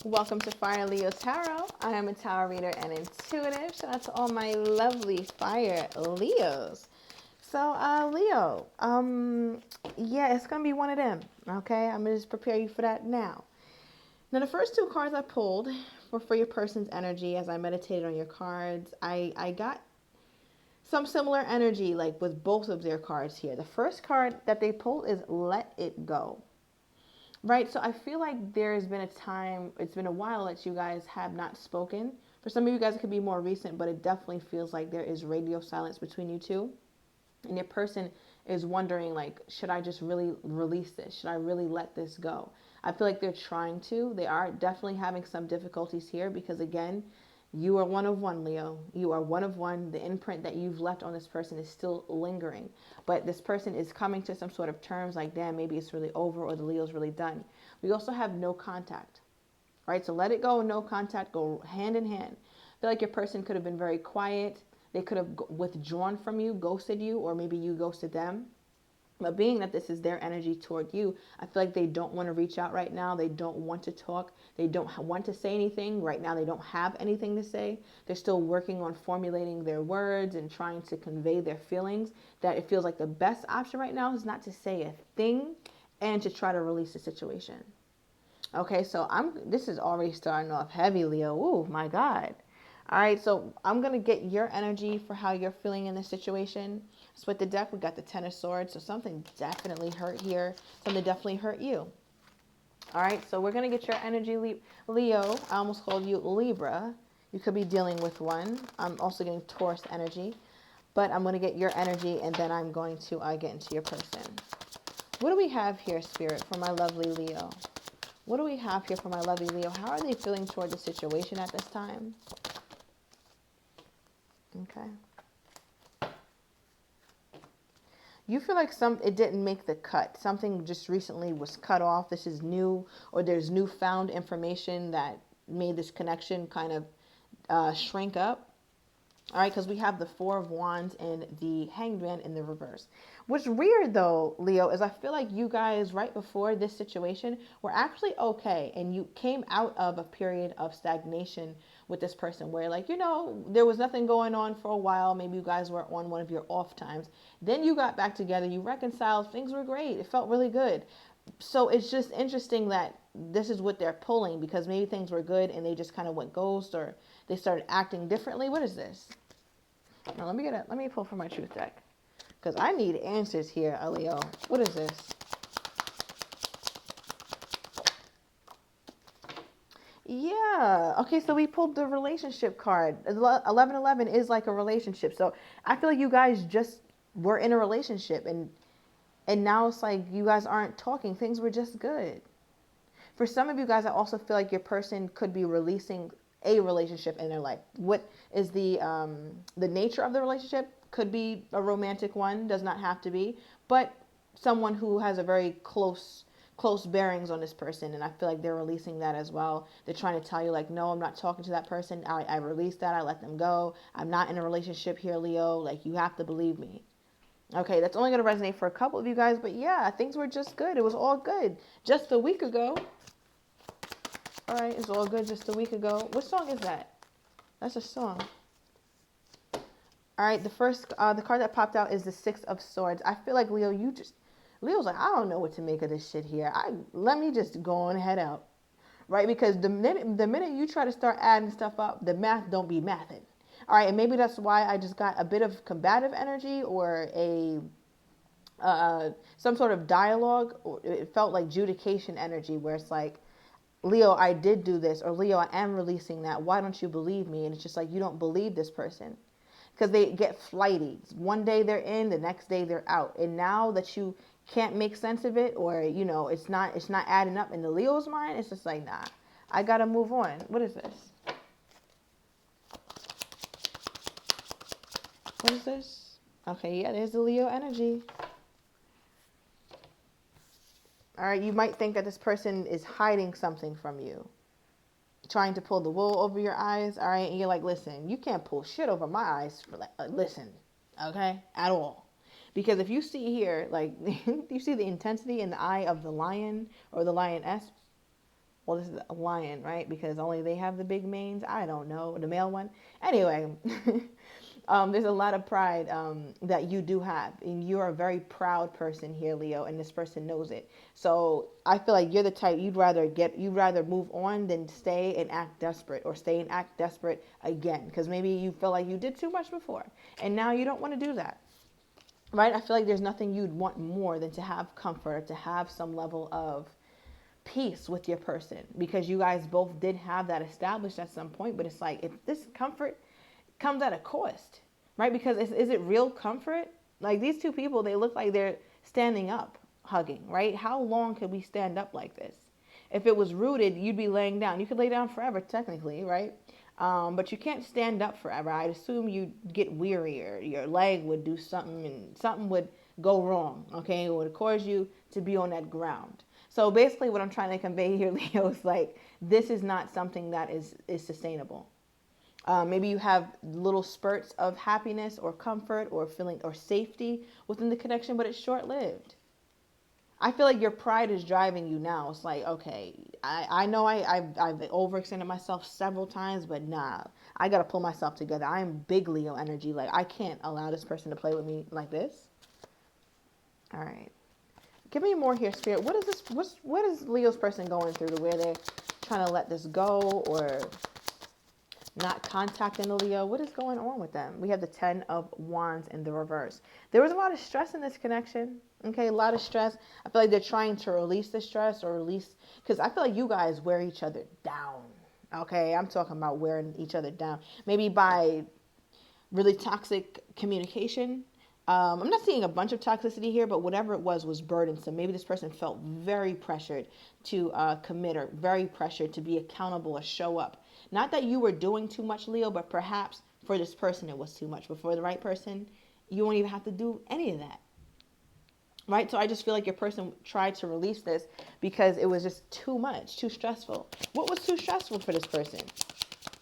Welcome to Fire Leo Tarot. I am a tarot reader and intuitive. Shout out to all my lovely Fire Leos. So, Leo, yeah, it's gonna be one of them. Okay, I'm gonna just prepare you for that now. Now, the first two cards I pulled were for your person's energy. As I meditated on your cards, I got some similar energy, like with both of their cards here. The first card that they pulled is "Let It Go." Right, so I feel like there's been a time, it's been a while that you guys have not spoken. For some of you guys, it could be more recent, but it definitely feels like there is radio silence between you two. And your person is wondering, like, should I just really release this? Should I really let this go? I feel like they're trying to. They are definitely having some difficulties here because, again, you are one of one, Leo. You are one of one. The imprint that you've left on this person is still lingering. But this person is coming to some sort of terms like, damn, maybe it's really over or the Leo's really done. We also have no contact, right? So let it go and no contact go hand in hand. I feel like your person could have been very quiet. They could have withdrawn from you, ghosted you, or maybe you ghosted them. But being that this is their energy toward you, I feel like they don't want to reach out right now. They don't want to talk. They don't want to say anything. Right now, they don't have anything to say. They're still working on formulating their words and trying to convey their feelings. That it feels like the best option right now is not to say a thing and to try to release the situation. Okay, so this is already starting off heavy, Leo. Ooh, my God. All right, so I'm going to get your energy for how you're feeling in this situation. So with the deck, we got the Ten of Swords. So something definitely hurt here. Something definitely hurt you. All right, so we're going to get your energy, Leo. I almost called you Libra. You could be dealing with one. I'm also getting Taurus energy. But I'm going to get your energy, and then I'm going to get into your person. What do we have here, Spirit, for my lovely Leo? What do we have here for my lovely Leo? How are they feeling toward the situation at this time? Okay. You feel like it didn't make the cut. Something just recently was cut off. This is new, or there's newfound information that made this connection kind of shrink up. All right, because we have the Four of Wands and the Hanged Man in the reverse. What's weird, though, Leo, is I feel like you guys, right before this situation, were actually okay. And you came out of a period of stagnation with this person where, like, there was nothing going on for a while. Maybe you guys were on one of your off times. Then you got back together. You reconciled. Things were great. It felt really good. So it's just interesting that this is what they're pulling because maybe things were good and they just kind of went ghost or they started acting differently. What is this? Now let me pull from my truth deck because I need answers here, Leo. What is this? Yeah. Okay, so we pulled the relationship card. 1111 is like a relationship. So I feel like you guys just were in a relationship and now it's like you guys aren't talking. Things were just good. For some of you guys, I also feel like your person could be releasing a relationship in their life. What is the nature of the relationship? Could be a romantic one, does not have to be, but someone who has a very close bearings on this person, and I feel like they're releasing that as well. They're trying to tell you, like, no, I'm not talking to that person. I released that. I let them go. I'm not in a relationship here, Leo. Like, you have to believe me. Okay, that's only going to resonate for a couple of you guys, but yeah, things were just good. It was all good just a week ago. All right, it's all good just a week ago. What song is that? That's a song. All right, the card that popped out is the Six of Swords. I feel like Leo, Leo's like, I don't know what to make of this shit here. Let me just go on and head out, right? Because the minute you try to start adding stuff up, the math don't be mathing. All right, and maybe that's why I just got a bit of combative energy or some sort of dialogue. It felt like judication energy, where it's like, Leo, I did do this, or Leo, I am releasing that. Why don't you believe me? And it's just like you don't believe this person because they get flighty. One day they're in, the next day they're out. And now that you can't make sense of it, or it's not adding up in the Leo's mind, it's just like, nah, I gotta move on. What is this? What is this? Okay, yeah, there's the Leo energy. All right, you might think that this person is hiding something from you, trying to pull the wool over your eyes. All right, and you're like, listen, you can't pull shit over my eyes. Listen, okay, at all. Because if you see here, like, you see the intensity in the eye of the lion or the lioness, Well, this is a lion, right? Because only they have the big manes. I don't know. The male one. Anyway, there's a lot of pride that you do have. And you're a very proud person here, Leo, and this person knows it. So I feel like you're the type you'd rather move on than stay and act desperate, or stay and act desperate again. Because maybe you feel like you did too much before. And now you don't want to do that. Right? I feel like there's nothing you'd want more than to have comfort, to have some level of peace with your person, because you guys both did have that established at some point. But it's like, if this comfort comes at a cost, right? Because is it real comfort? Like, these two people, they look like they're standing up hugging, right? How long could we stand up like this? If it was rooted, you'd be laying down. You could lay down forever technically, right? But you can't stand up forever. I'd assume you'd get weary, or your leg would do something, and something would go wrong, okay? It would cause you to be on that ground. So basically what I'm trying to convey here, Leo, is like, this is not something that is sustainable. Maybe you have little spurts of happiness or comfort or feeling or safety within the connection, but it's short-lived. I feel like your pride is driving you now. It's like, okay, I know I've overextended myself several times, but nah, I got to pull myself together. I am big Leo energy. Like, I can't allow this person to play with me like this. All right. Give me more here, Spirit. What is this? What is Leo's person going through to where they're trying to let this go, or not contacting the Leo? What is going on with them? We have the 10 of Wands in the reverse. There was a lot of stress in this connection. Okay, a lot of stress. I feel like they're trying to release the stress, or release, because I feel like you guys wear each other down. Okay, I'm talking about wearing each other down. Maybe by really toxic communication. I'm not seeing a bunch of toxicity here, but whatever it was burdensome. Maybe this person felt very pressured to commit, or very pressured to be accountable or show up. Not that you were doing too much, Leo, but perhaps for this person it was too much. But for the right person, you won't even have to do any of that. Right? So I just feel like your person tried to release this because it was just too much, too stressful. What was too stressful for this person?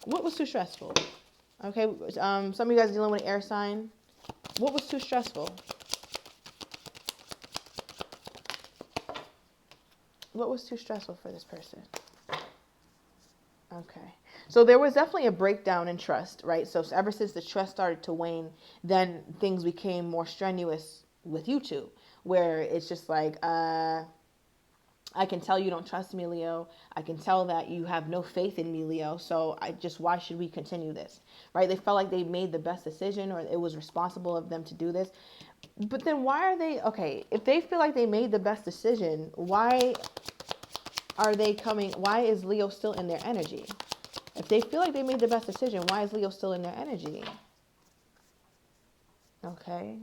What was too stressful? Okay, some of you guys are dealing with an air sign. What was too stressful? What was too stressful for this person? Okay. So there was definitely a breakdown in trust, right? So ever since the trust started to wane, then things became more strenuous with you two, where it's just like, I can tell you don't trust me, Leo. I can tell that you have no faith in me, Leo. So why should we continue this, right? They felt like they made the best decision, or it was responsible of them to do this. But then why are they, okay, if they feel like they made the best decision, why is Leo still in their energy? If they feel like they made the best decision, why is Leo still in their energy? Okay.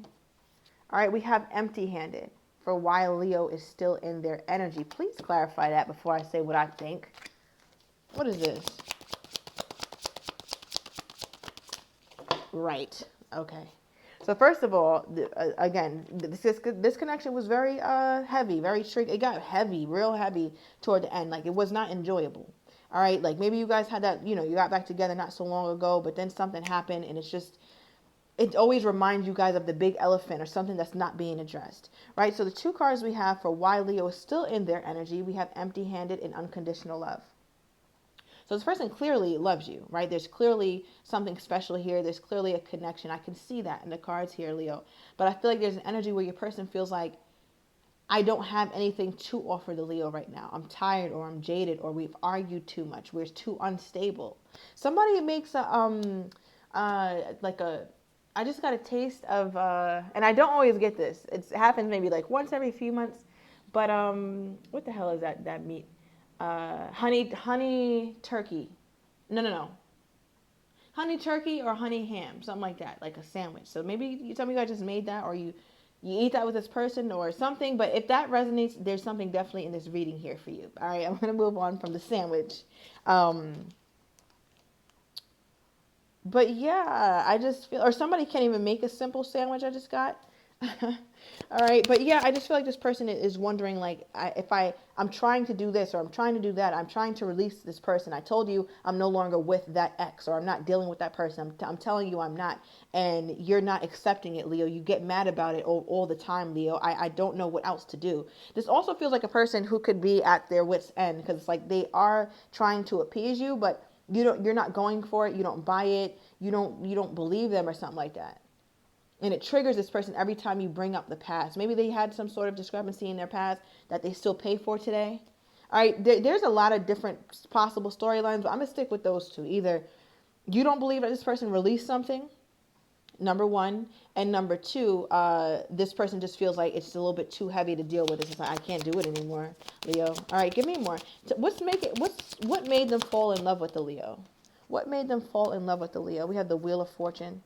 All right, we have empty-handed for why Leo is still in their energy. Please clarify that before I say what I think. What is this? Right. Okay. So first of all, again, this connection was very heavy, very strict. It got heavy, real heavy toward the end. Like, it was not enjoyable. All right. Like, maybe you guys had that, you got back together not so long ago, but then something happened, and it always reminds you guys of the big elephant, or something that's not being addressed, right? So the two cards we have for why Leo is still in their energy, we have empty-handed and unconditional love. So this person clearly loves you, right? There's clearly something special here. There's clearly a connection. I can see that in the cards here, Leo. But I feel like there's an energy where your person feels like, I don't have anything to offer the Leo right now. I'm tired, or I'm jaded, or we've argued too much. We're too unstable. Somebody makes I just got a taste of, and I don't always get this. It happens maybe like once every few months. But what the hell is that meat? Honey turkey. No. Honey turkey or honey ham, something like that, like a sandwich. So maybe some of you guys just made that, or you eat that with this person or something. But if that resonates, there's something definitely in this reading here for you. All right, I'm going to move on from the sandwich. But yeah, I just feel, or somebody can't even make a simple sandwich I just got. All right, but yeah, I just feel like this person is wondering, like, I'm trying to do this or I'm trying to do that. I'm trying to release this person. I told you I'm no longer with that ex, or I'm not dealing with that person. I'm telling you I'm not, and you're not accepting it, Leo. You get mad about it all the time, Leo. I don't know what else to do. This also feels like a person who could be at their wits' end, because it's like they are trying to appease you, but you're not going for it. You don't buy it. You don't believe them or something like that. And it triggers this person every time you bring up the past. Maybe they had some sort of discrepancy in their past that they still pay for today. All right, there's a lot of different possible storylines, but I'm going to stick with those two. Either you don't believe that this person released something, number one, and number two, this person just feels like it's a little bit too heavy to deal with. It's just like, I can't do it anymore, Leo. All right, give me more. So what made them fall in love with the Leo? What made them fall in love with the Leo? We have the Wheel of Fortune.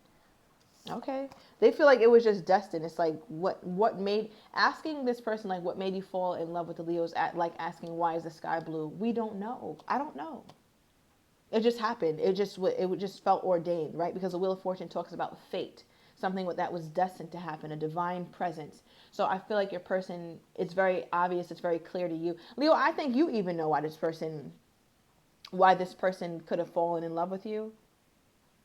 Okay. They feel like it was just destined. It's like what made asking this person, like, what made you fall in love with the Leos, at like asking why is the sky blue? We don't know. I don't know. It just happened. It just felt ordained, right? Because the Wheel of Fortune talks about fate, something that was destined to happen, a divine presence. So I feel like your person, it's very obvious, it's very clear to you, Leo. I think you even know why this person could have fallen in love with you.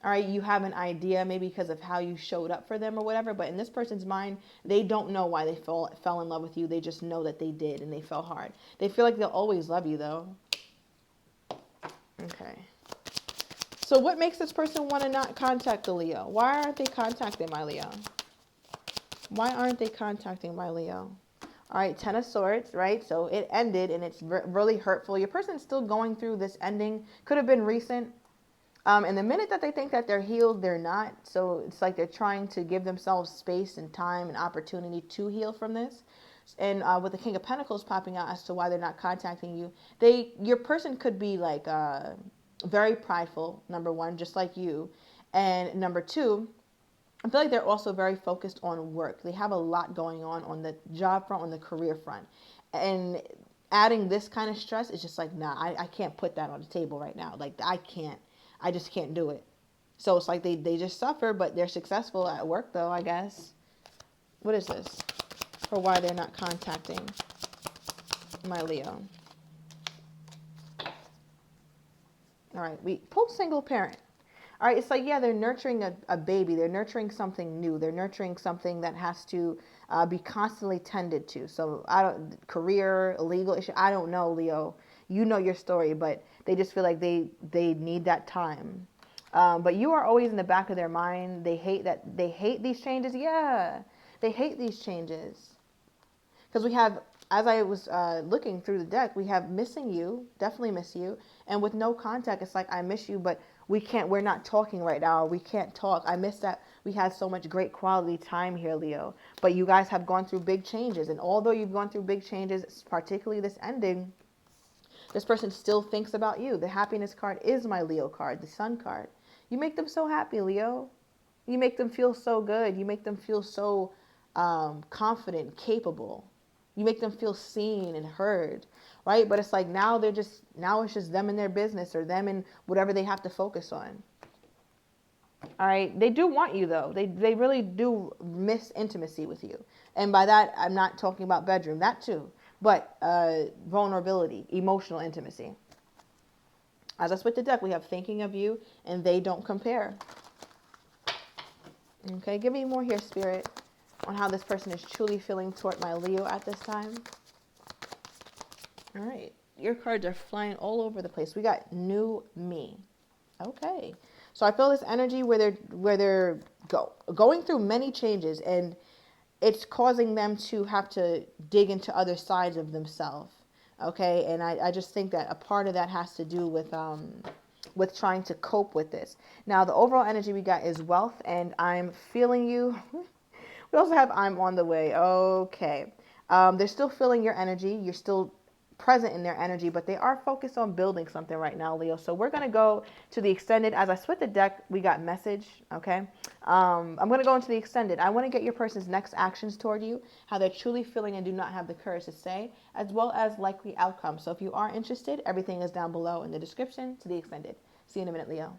All right, you have an idea maybe because of how you showed up for them or whatever, but in this person's mind, they don't know why they fell in love with you. They just know that they did and they fell hard. They feel like they'll always love you, though. Okay. So what makes this person want to not contact the Leo? Why aren't they contacting my Leo? Why aren't they contacting my Leo? All right, Ten of Swords, right? So it ended and it's really hurtful. Your person's still going through this ending. Could have been recent. And the minute that they think that they're healed, they're not. So it's like they're trying to give themselves space and time and opportunity to heal from this. And with the King of Pentacles popping out as to why they're not contacting you, your person could be like very prideful, number one, just like you. And number two, I feel like they're also very focused on work. They have a lot going on the job front, on the career front. And adding this kind of stress is just like, nah, I can't put that on the table right now. Like, I just can't do it. So it's like they just suffer, but they're successful at work, though, I guess. What is this? For why they're not contacting my Leo. All right, we pulled single parent. All right, it's like, yeah, they're nurturing a baby. They're nurturing something new. They're nurturing something that has to be constantly tended to. So career, legal issue, I don't know, Leo. You know your story, but they just feel like they need that time. But you are always in the back of their mind. They hate these changes. Yeah, they hate these changes. Because we have, as I was looking through the deck, we have missing you, definitely miss you. And with no contact, it's like, I miss you, but we're not talking right now. We can't talk. I miss that we had so much great quality time here, Leo. But you guys have gone through big changes. And although you've gone through big changes, particularly this ending, this person still thinks about you. The happiness card is my Leo card, the sun card. You make them so happy, Leo. You make them feel so good. You make them feel so confident, capable. You make them feel seen and heard, right? But it's like now it's just them and their business, or them and whatever they have to focus on. All right. They do want you, though. They really do miss intimacy with you. And by that, I'm not talking about bedroom, that too, but vulnerability, emotional intimacy. As I split the deck, we have thinking of you and they don't compare. Okay, give me more here, Spirit, on how this person is truly feeling toward my Leo at this time. All right, your cards are flying all over the place. We got new me. Okay, so I feel this energy where they're going through many changes, and it's causing them to have to dig into other sides of themselves. Okay, and I just think that a part of that has to do with trying to cope with this. Now, the overall energy we got is wealth, and I'm feeling you. We also have I'm on the way. Okay. They're still feeling your energy. You're still present in their energy, but they are focused on building something right now, Leo. So we're going to go to the extended. As I split the deck, we got message. Okay. I'm going to go into the extended. I want to get your person's next actions toward you, how they're truly feeling and do not have the courage to say, as well as likely outcomes. So if you are interested, everything is down below in the description to the extended. See you in a minute, Leo.